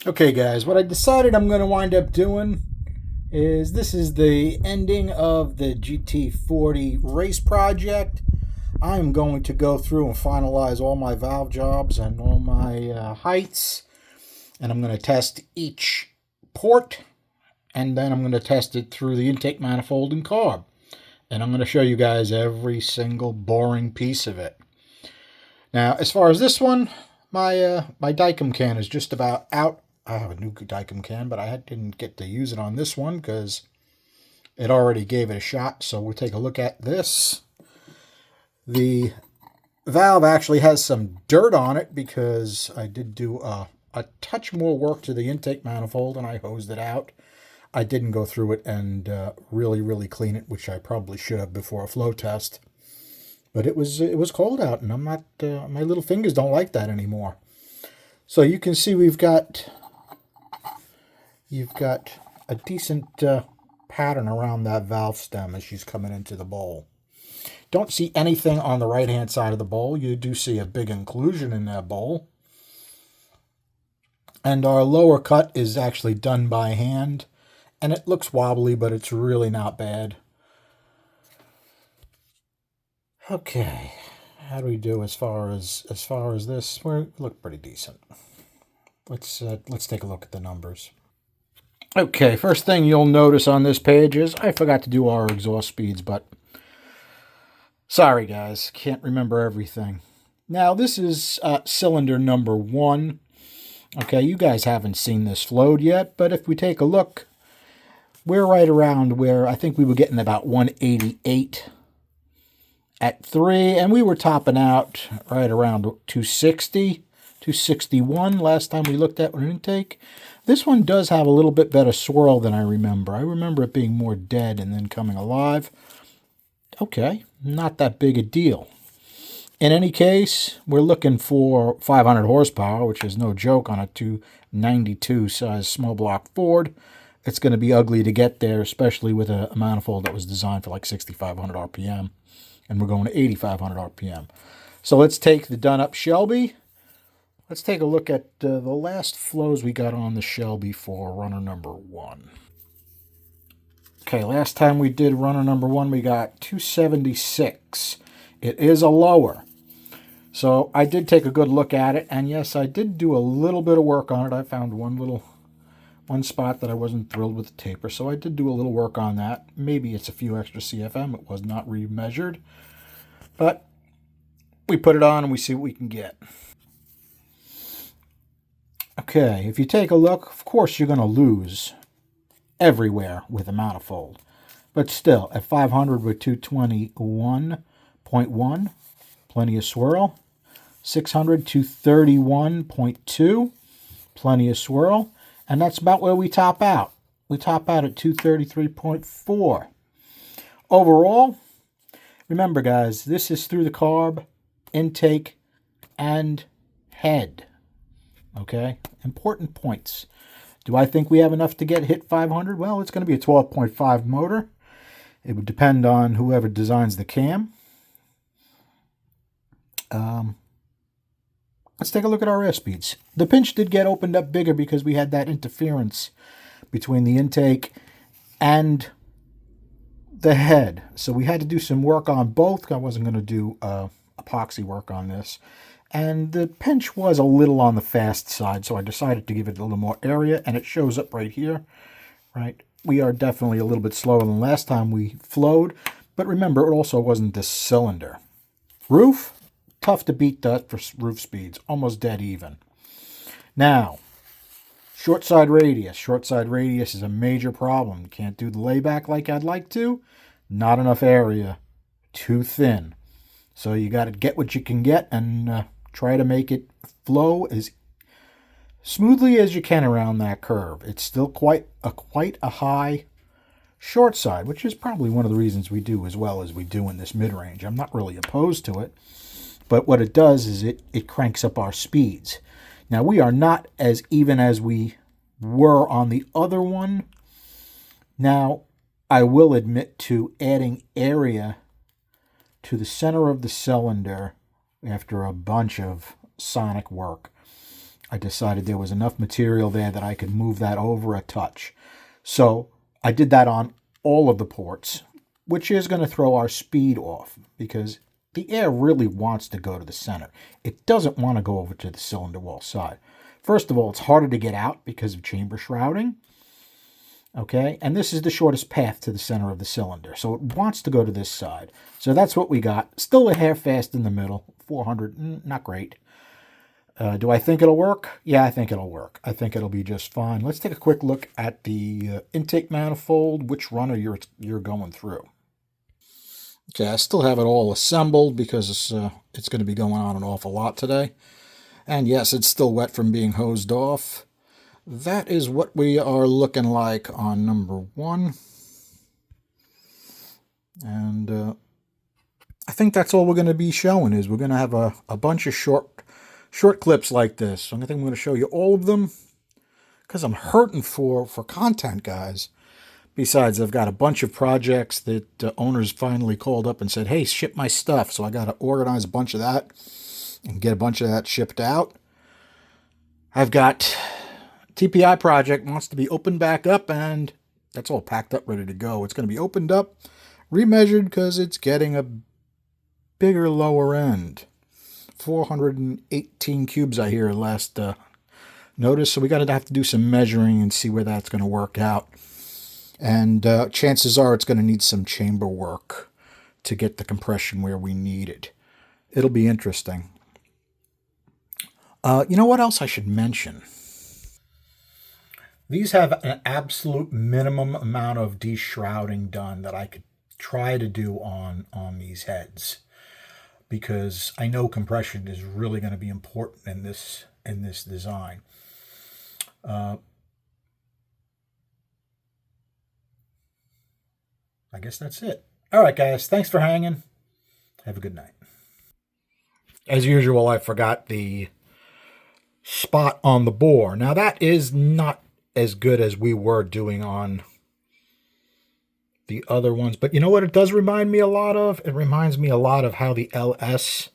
Okay guys, what I decided I'm going to wind up doing is this is the ending of the GT40 race project. I'm going to go through and finalize all my valve jobs and all my heights, and I'm going to test each port, and then I'm going to test it through the intake manifold and CARB, and I'm going to show you guys every single piece of it. Now, as far as this one, my Dicom can is just about out. I have a new Dicom can, but I didn't get to use it on this one because it already gave it a shot. So we'll take a look at this. The valve actually has some dirt on it because I did do a touch more work to the intake manifold and I hosed it out. I didn't go through it and really clean it, which I probably should have before a flow test. But it was cold out, and I'm not my little fingers don't like that anymore. So you can see you've got a decent pattern around that valve stem as she's coming into the bowl. Don't see anything on the right hand side of the bowl. You do see a big inclusion in that bowl. And our lower cut is actually done by hand, and it looks wobbly, but it's really not bad. Okay, how do we do as far as this? We look pretty decent. Let's take a look at the numbers. Okay, first thing you'll notice on this page is I forgot to do our exhaust speeds, but sorry guys, can't remember everything. Now this is cylinder number 1. Okay, you guys haven't seen this flowed yet, but if we take a look, we're right around where I think we were getting about 188 at 3, and we were topping out right around 260, 261 last time we looked at an intake. This one does have a little bit better swirl than I remember. I remember it being more dead and then coming alive. Okay, not that big a deal. In any case, we're looking for 500 horsepower, which is no joke on a 292 size small block Ford. It's going to be ugly to get there, especially with a manifold that was designed for like 6,500 RPM. And we're going to 8,500 RPM. So let's take the done up Shelby. Let's take a look at the last flows we got on the Shelby for runner number 1. Okay, last time we did runner number 1, we got 276. It is a lower. So I did take a good look at it, and yes, I did do a little bit of work on it. I found one spot that I wasn't thrilled with the taper, so I did do a little work on that. Maybe it's a few extra CFM. It was not remeasured, but we put it on and we see what we can get. Okay, if you take a look, of course you're going to lose everywhere with a manifold, but still at 500 with 221.1, plenty of swirl. 600, 231.2, plenty of swirl. And that's about where we top out. We top out at 233.4. Overall, remember guys, this is through the CARB, intake, and head. Okay? Important points. Do I think we have enough to get hit 500? Well, it's going to be a 12.5 motor. It would depend on whoever designs the cam. Let's take a look at our airspeeds. The pinch did get opened up bigger because we had that interference between the intake and the head. So we had to do some work on both. I wasn't going to do epoxy work on this. And the pinch was a little on the fast side, so I decided to give it a little more area, and it shows up right here. Right? We are definitely a little bit slower than last time we flowed, but remember, it also wasn't this cylinder. Roof, tough to beat that for roof speeds, almost dead even. Now, short side radius. Short side radius is a major problem. Can't do the layback like I'd like to. Not enough area. Too thin. So you got to get what you can get and try to make it flow as smoothly as you can around that curve. It's still quite a high short side, which is probably one of the reasons we do as well as we do in this mid-range. I'm not really opposed to it. But what it does is it cranks up our speeds. Now, we are not as even as we were on the other one. Now, I will admit to adding area to the center of the cylinder after a bunch of sonic work. I decided there was enough material there that I could move that over a touch. So I did that on all of the ports, which is going to throw our speed off because the air really wants to go to the center. It doesn't want to go over to the cylinder wall side. First of all, it's harder to get out because of chamber shrouding. Okay, and this is the shortest path to the center of the cylinder, so it wants to go to this side. So that's what we got. Still a hair fast in the middle, 400, not great. Do I think it'll work? Yeah, I think it'll work. I think it'll be just fine. Let's take a quick look at the intake manifold, which runner you're going through. Okay, I still have it all assembled because it's going to be going on an awful lot today. And yes, it's still wet from being hosed off. That is what we are looking like on number 1. And I think that's all we're going to be showing is we're going to have a bunch of short clips like this. So I think I'm going to show you all of them because I'm hurting for content, guys. Besides, I've got a bunch of projects that owners finally called up and said, hey, ship my stuff. So I got to organize a bunch of that and get a bunch of that shipped out. I've got TPI project wants to be opened back up, and that's all packed up, ready to go. It's going to be opened up, remeasured, because it's getting a bigger lower end. 418 cubes, I hear, last notice. So we got to have to do some measuring and see where that's going to work out. And chances are it's going to need some chamber work to get the compression where we need it. It'll be interesting. You know what else I should mention? These have an absolute minimum amount of deshrouding done that I could try to do on these heads, because I know compression is really going to be important in this design. I guess that's it. All right, guys. Thanks for hanging. Have a good night. As usual, I forgot the spot on the bore. Now, that is not as good as we were doing on the other ones. But you know what it does remind me a lot of? It reminds me a lot of how the LS3s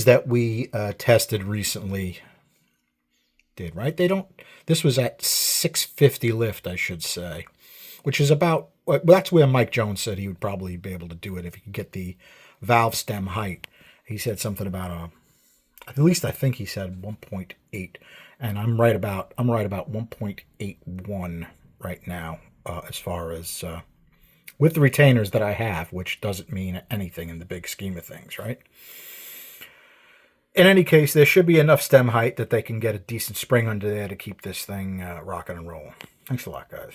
that we tested recently did, right? This was at 650 lift, I should say, which is about, well, that's where Mike Jones said he would probably be able to do it if he could get the valve stem height. He said something about at least I think he said 1.8, and I'm right about 1.81 right now, as far as with the retainers that I have, which doesn't mean anything in the big scheme of things, right? In any case, there should be enough stem height that they can get a decent spring under there to keep this thing rocking and rolling. Thanks a lot, guys.